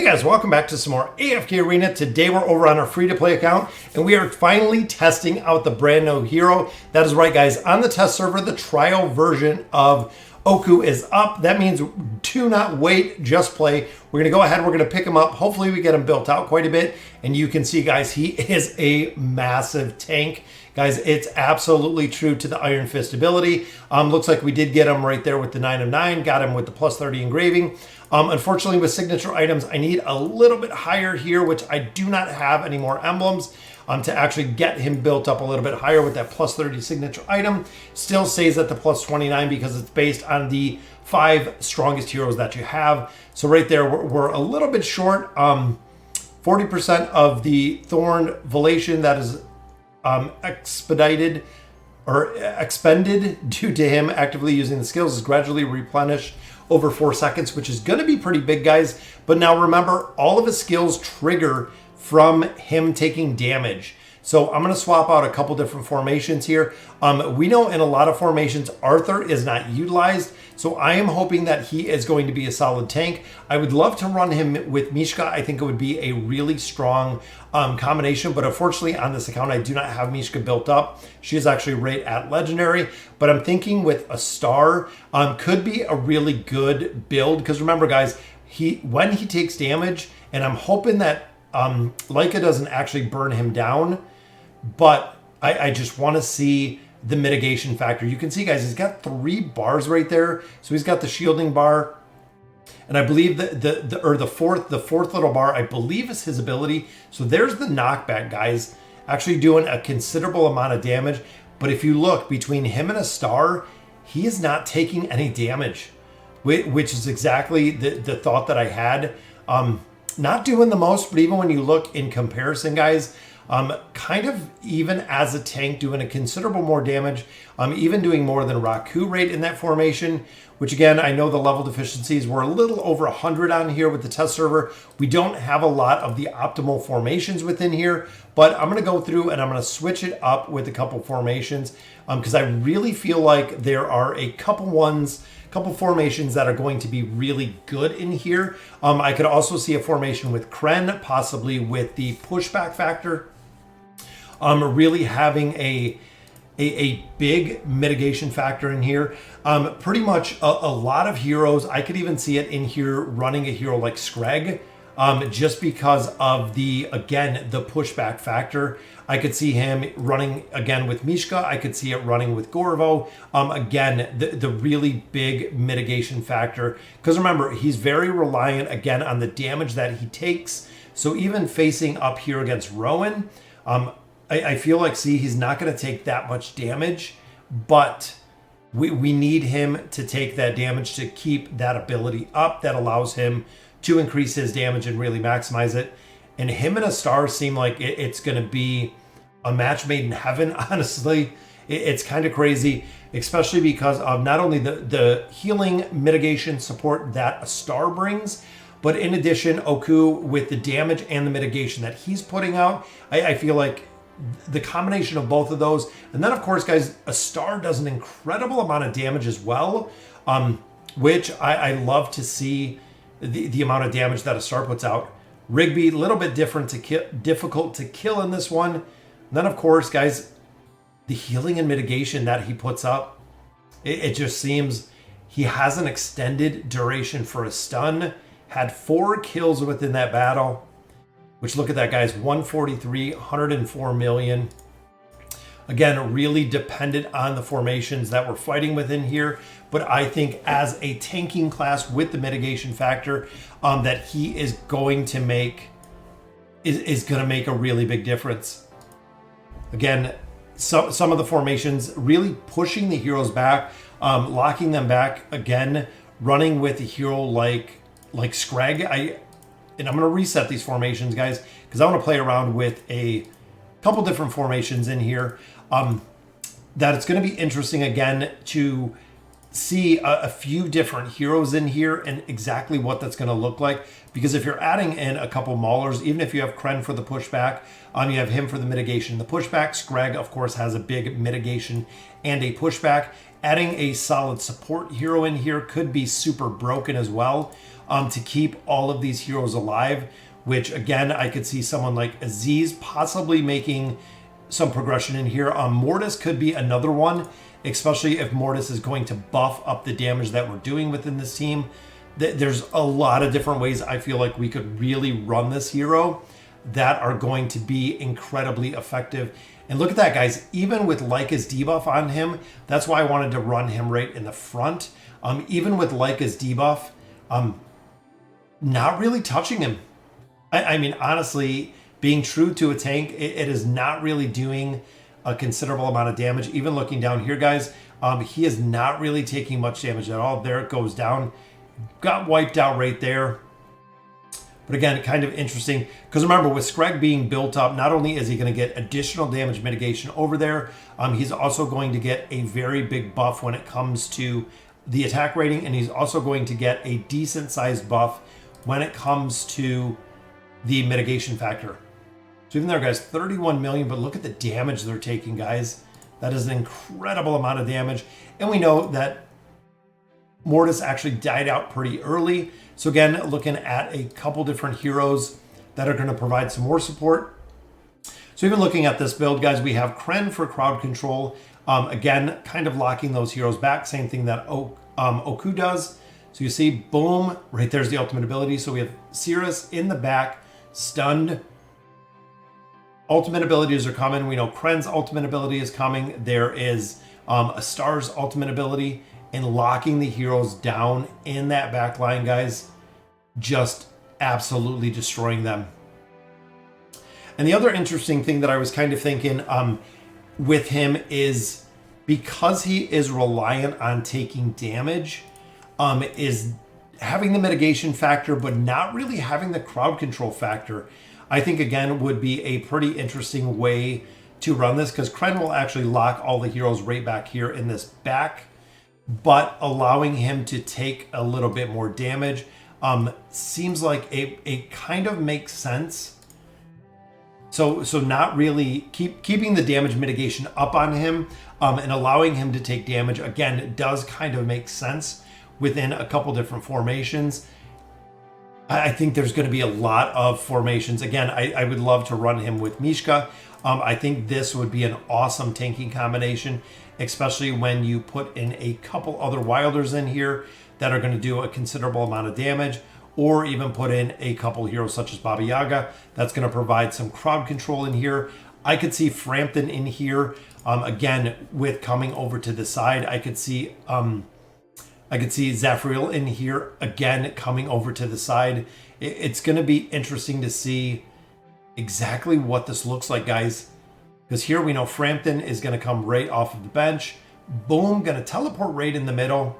Guys, welcome back to some more AFK Arena. Today we're over on our free-to-play account, and we are finally testing out the brand new hero. That is right, guys. On the test server, the trial version of Oku is up. That means do not wait, just play. We're going to go ahead, we're going to pick him up. Hopefully we get him built out quite a bit, and you can see, guys, he is a massive tank. Guys, it's absolutely true to the Ironfist ability. Looks like we did get him right there with the 9 of 9, got him with the plus 30 engraving. Unfortunately, with signature items, I need a little bit higher here, which I do not have any more emblems to actually get him built up a little bit higher with that plus 30 signature item. Still stays at the plus 29 because it's based on the 5 strongest heroes that you have. So right there, we're a little bit short. 40% of the Thorn Velation that is expended due to him actively using the skills is gradually replenished over 4 seconds, which is going to be pretty big, guys. But now remember, all of his skills trigger from him taking damage. So I'm going to swap out a couple different formations here. We know in a lot of formations, Arthur is not utilized. So I am hoping that he is going to be a solid tank. I would love to run him with Mishka. I think it would be a really strong combination. But unfortunately, on this account, I do not have Mishka built up. She is actually right at Legendary. But I'm thinking with a star could be a really good build. Because remember, guys, when he takes damage, and I'm hoping that Leica doesn't actually burn him down, but I just want to see the mitigation factor. You can see, guys, he's got 3 bars right there. So he's got the shielding bar, and I believe the fourth little bar, I believe, is his ability. So there's the knockback, guys, actually doing a considerable amount of damage. But if you look between him and a star, he is not taking any damage, which is exactly the thought that I had. Not doing the most, but even when you look in comparison, guys, kind of even as a tank doing a considerable more damage, even doing more than Raku rate in that formation, which again, I know the level deficiencies were a little over 100 on here with the test server. We don't have a lot of the optimal formations within here, but I'm going to go through and I'm going to switch it up with a couple formations because I really feel like there are a couple formations that are going to be really good in here. I could also see a formation with Kren, possibly with the pushback factor. Really having a big mitigation factor in here. Pretty much a lot of heroes. I could even see it in here running a hero like Screg, just because of the pushback factor. I could see him running again with Mishka. I could see it running with Gorvo. Again, the really big mitigation factor. Because remember, he's very reliant, again, on the damage that he takes. So even facing up here against Rowan, I feel like, see, he's not going to take that much damage. But we need him to take that damage to keep that ability up. That allows him to increase his damage and really maximize it. And him and a star seem like it's going to be a match made in heaven, honestly. It's kind of crazy, especially because of not only the healing mitigation support that a star brings, but in addition, Oku, with the damage and the mitigation that he's putting out, I feel like the combination of both of those. And then, of course, guys, a star does an incredible amount of damage as well, which I love to see the amount of damage that a star puts out. Rigby, a little bit difficult to kill in this one. And then, of course, guys, the healing and mitigation that he puts up, it just seems he has an extended duration for a stun. Had 4 kills within that battle, which, look at that, guys, 143, 104 million. Again, really dependent on the formations that we're fighting within here. But I think as a tanking class with the mitigation factor, that he is going to make a really big difference. Again, some of the formations really pushing the heroes back, locking them back. Again, running with a hero like Screg. And I'm going to reset these formations, guys, because I want to play around with a couple different formations in here. That it's going to be interesting, again, to see a few different heroes in here and exactly what that's going to look like. Because if you're adding in a couple Maulers, even if you have Kren for the pushback, you have him for the mitigation and the pushback. Screg, of course, has a big mitigation and a pushback. Adding a solid support hero in here could be super broken as well. to keep all of these heroes alive, which again, I could see someone like Aziz possibly making some progression in here. Mortis could be another one, especially if Mortis is going to buff up the damage that we're doing within this team. There's a lot of different ways I feel like we could really run this hero that are going to be incredibly effective. And look at that, guys. Even with Leica's debuff on him, that's why I wanted to run him right in the front. Even with Leica's debuff, not really touching him. I mean, honestly, being true to a tank, it is not really doing a considerable amount of damage. Even looking down here, guys, he is not really taking much damage at all. There it goes down. Got wiped out right there. But again, kind of interesting, because remember, with Scrag being built up, not only is he going to get additional damage mitigation over there, he's also going to get a very big buff when it comes to the attack rating, and he's also going to get a decent sized buff when it comes to the mitigation factor. So even there, guys, 31 million, but look at the damage they're taking, guys. That is an incredible amount of damage. And we know that Mortis actually died out pretty early. So again, looking at a couple different heroes that are going to provide some more support. So even looking at this build, guys, we have Kren for crowd control. Again, kind of locking those heroes back. Same thing that Oku does. So you see, boom, right there's the ultimate ability. So we have Cirrus in the back, stunned. Ultimate abilities are coming. We know Kren's ultimate ability is coming. There is a Star's ultimate ability, and locking the heroes down in that back line, guys, just absolutely destroying them. And the other interesting thing that I was kind of thinking with him is, because he is reliant on taking damage, is having the mitigation factor, but not really having the crowd control factor. I think, again, would be a pretty interesting way to run this, because Kren will actually lock all the heroes right back here in this back, but allowing him to take a little bit more damage seems like it kind of makes sense. So not really keeping the damage mitigation up on him and allowing him to take damage, again, it does kind of make sense within a couple different formations. I think there's going to be a lot of formations. Again, I would love to run him with Mishka. I think this would be an awesome tanking combination, especially when you put in a couple other Wilders in here that are going to do a considerable amount of damage, or even put in a couple heroes such as Baba Yaga that's going to provide some crowd control in here. I could see Frampton in here, again, with coming over to the side. I could see Zafriel in here, again, coming over to the side. It's going to be interesting to see exactly what this looks like, guys. Because here we know Frampton is going to come right off of the bench. Boom, going to teleport right in the middle.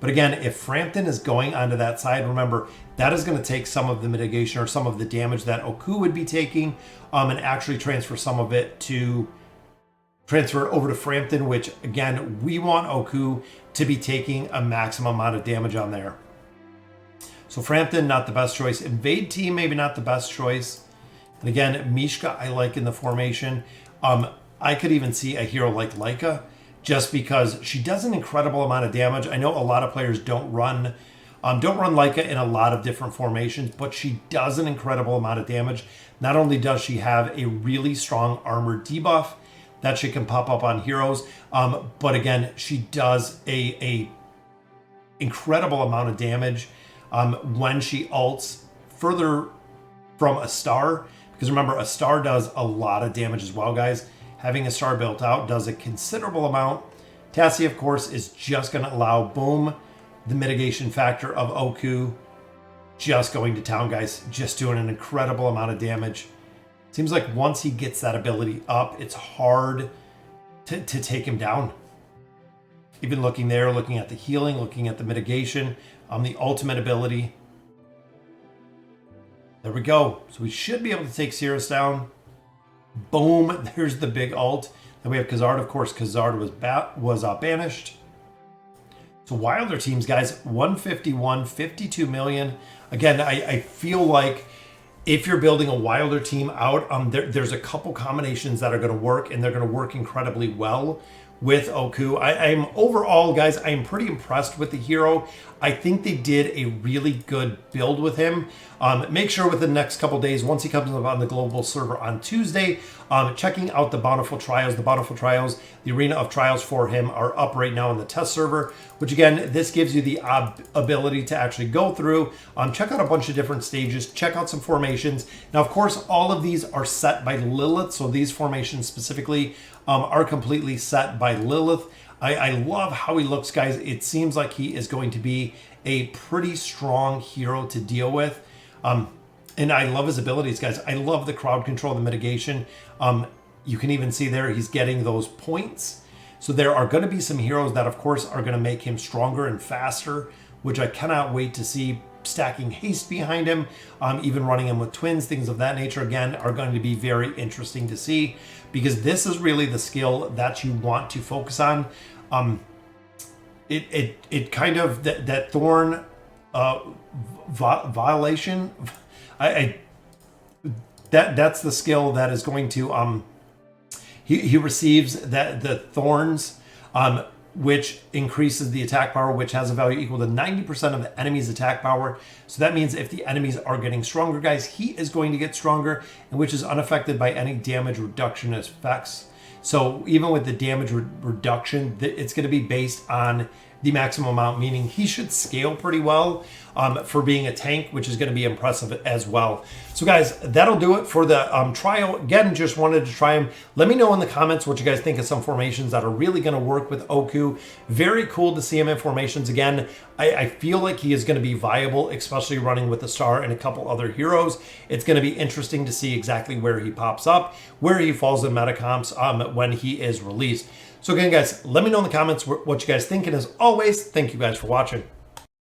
But again, if Frampton is going onto that side, remember, that is going to take some of the mitigation or some of the damage that Oku would be taking, and actually transfer it over to Frampton, which, again, we want Oku to be taking a maximum amount of damage on there. So Frampton, not the best choice. Invade team, maybe not the best choice. And again, Mishka, I like in the formation. I could even see a hero like Leica, just because she does an incredible amount of damage. I know a lot of players don't run Leica in a lot of different formations, but she does an incredible amount of damage. Not only does she have a really strong armor debuff that she can pop up on heroes, but again, she does a incredible amount of damage when she ults further from a star. Because remember, a star does a lot of damage as well, guys. Having a star built out does a considerable amount. Tassie, of course, is just going to allow, boom, the mitigation factor of Oku just going to town, guys. Just doing an incredible amount of damage. Seems like once he gets that ability up, it's hard to take him down. Even looking there, looking at the healing, looking at the mitigation, the ultimate ability. There we go. So we should be able to take Cirrus down. Boom, there's the big ult. Then we have Khazard, of course. Khazard was banished. So Wilder teams, guys, 151, 52 million. Again, I feel like if you're building a Wilder team out, there's a couple combinations that are going to work, and they're going to work incredibly well with Oku. I'm overall, guys, I'm pretty impressed with the hero. I think they did a really good build with him. Make sure within the next couple days, once he comes up on the global server on Tuesday, checking out the Bountiful Trials. The Bountiful Trials, the Arena of Trials for him are up right now in the test server, which again, this gives you the ability to actually go through, check out a bunch of different stages, check out some formations. Now, of course, all of these are set by Lilith, so these formations specifically are completely set by Lilith. I love how he looks, guys. It seems like he is going to be a pretty strong hero to deal with. And I love his abilities, guys. I love the crowd control, the mitigation. You can even see there he's getting those points. So there are going to be some heroes that, of course, are going to make him stronger and faster, which I cannot wait to see. Stacking haste behind him, even running him with twins, things of that nature, again, are going to be very interesting to see, because this is really the skill that you want to focus on. It kind of, that thorn violation, that's the skill that is going to he receives that the thorns, which increases the attack power, which has a value equal to 90% of the enemy's attack power. So that means if the enemies are getting stronger, guys, he is going to get stronger, and which is unaffected by any damage reduction effects. So even with the damage reduction, it's going to be based on the maximum amount, meaning he should scale pretty well for being a tank, which is going to be impressive as well. So guys, that'll do it for the trial. Again, just wanted to try him. Let me know in the comments what you guys think of some formations that are really going to work with Oku. Very cool to see him in formations again. I feel like he is going to be viable, especially running with the star and a couple other heroes. It's going to be interesting to see exactly where he pops up, where he falls in metacomps when he is released. So again, guys, let me know in the comments what you guys think. And as always, thank you guys for watching.